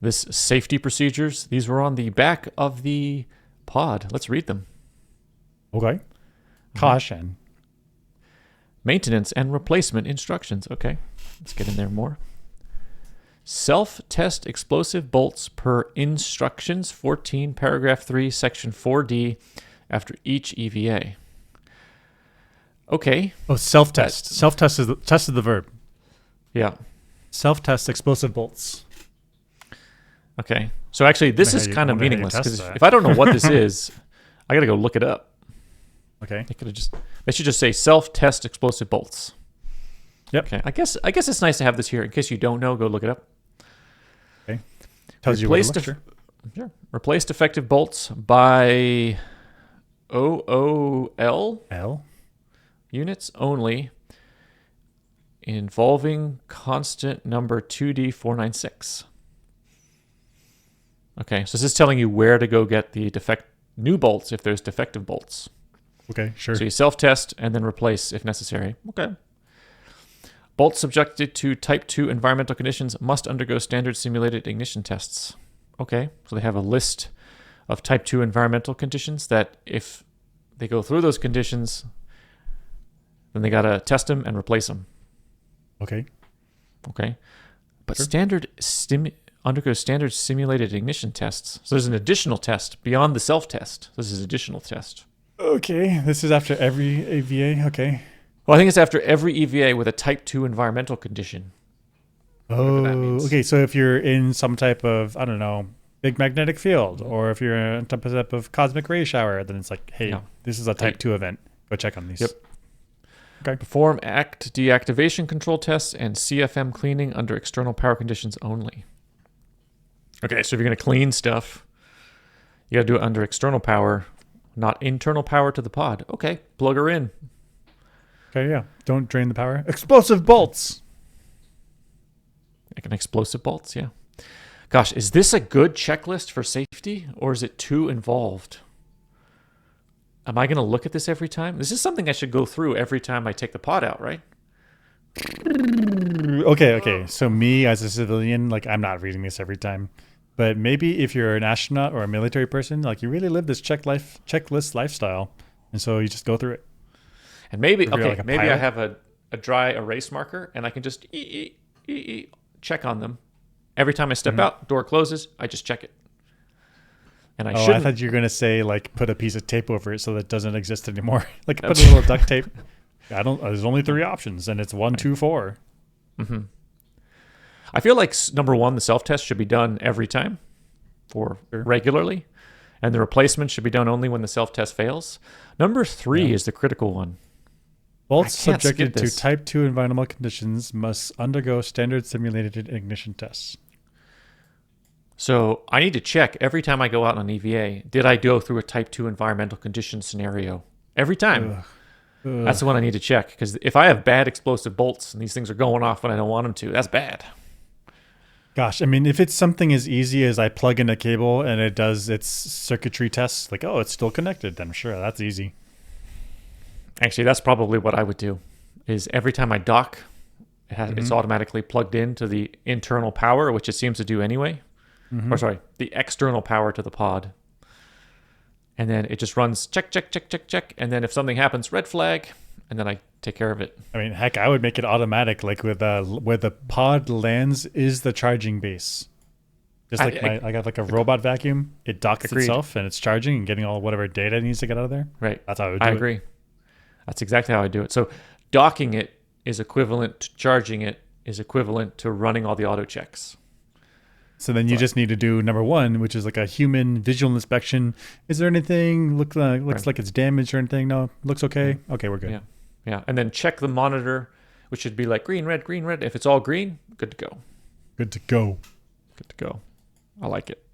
This safety procedures, these were on the back of the pod. Let's read them. Okay. Caution. Maintenance and replacement instructions. Okay, let's get in there more. Self-test explosive bolts per instructions 14, paragraph 3, section 4D after each EVA. Okay. Oh, self-test. Self-test is the verb. Yeah. Self-test explosive bolts. Okay. So actually, this is kind of meaningless because if I don't know what this is, I got to go look it up. Okay. They should just say self-test explosive bolts. Yep. Okay. I guess it's nice to have this here in case you don't know. Go look it up. Okay. Tells you where to look. Sure. Replaced effective bolts by OOL units only, involving constant number 2D496. Okay, so this is telling you where to go get the new bolts if there's defective bolts. Okay, sure. So you self-test and then replace if necessary. Okay. Bolts subjected to Type 2 environmental conditions must undergo standard simulated ignition tests. Okay, so they have a list of Type 2 environmental conditions that if they go through those conditions, then they got to test them and replace them. Okay. But Sure. Undergo standard simulated ignition tests. So there's an additional test beyond the self-test. This is additional test. Okay, this is after every AVA. Okay. Well, I think it's after every EVA with a Type 2 environmental condition. Oh, that means. Okay. So if you're in some type of, I don't know, big magnetic field, or if you're in some type of cosmic ray shower, then it's like, hey, this is a Type 2 event. Go check on these. Yep. Okay. Perform ACT deactivation control tests and CFM cleaning under external power conditions only. Okay, so if you're going to clean stuff, you got to do it under external power, not internal power to the pod. Okay, plug her in. Okay, yeah. Don't drain the power. Explosive bolts. Like an explosive bolts, yeah. Gosh, is this a good checklist for safety, or is it too involved? Am I going to look at this every time? This is something I should go through every time I take the pod out, right? Okay. So me as a civilian, like I'm not reading this every time. But maybe if you're an astronaut or a military person, like you really live this checklist lifestyle. And so you just go through it. And maybe, like maybe I pilot. have a dry erase marker and I can just check on them. Every time I step out, door closes, I just check it. And I shouldn't. I thought you were going to say like put a piece of tape over it so that it doesn't exist anymore. Like put a little duct tape. There's only 3 options and it's 1, 2, 4. Mm-hmm. I feel like number 1, the self-test should be done every time or regularly. And the replacement should be done only when the self-test fails. Number 3 is the critical one. Bolts subjected to Type 2 environmental conditions must undergo standard simulated ignition tests. So I need to check every time I go out on EVA, did I go through a Type 2 environmental condition scenario? Every time. That's the one I need to check. Because if I have bad explosive bolts and these things are going off when I don't want them to, that's bad. Gosh, I mean, if it's something as easy as I plug in a cable and it does its circuitry tests, like, oh, it's still connected, then sure, that's easy. Actually, that's probably what I would do, is every time I dock, it's automatically plugged into the internal power, which it seems to do anyway. Or sorry, the external power to the pod. And then it just runs check. And then if something happens, red flag, and then I take care of it. I mean, heck, I would make it automatic, like with where the pod lands is the charging base. Just like I got like a robot vacuum. It docks itself and it's charging and getting all whatever data it needs to get out of there. Right. That's how I would do it. I agree. That's exactly how I do it. So docking it is equivalent to charging it is equivalent to running all the auto checks. So then you just need to do number 1, which is like a human visual inspection. Is there anything looks like it's damaged or anything? No, looks okay. Okay, we're good. Yeah. And then check the monitor, which should be like green, red. If it's all green, good to go. Good to go. I like it.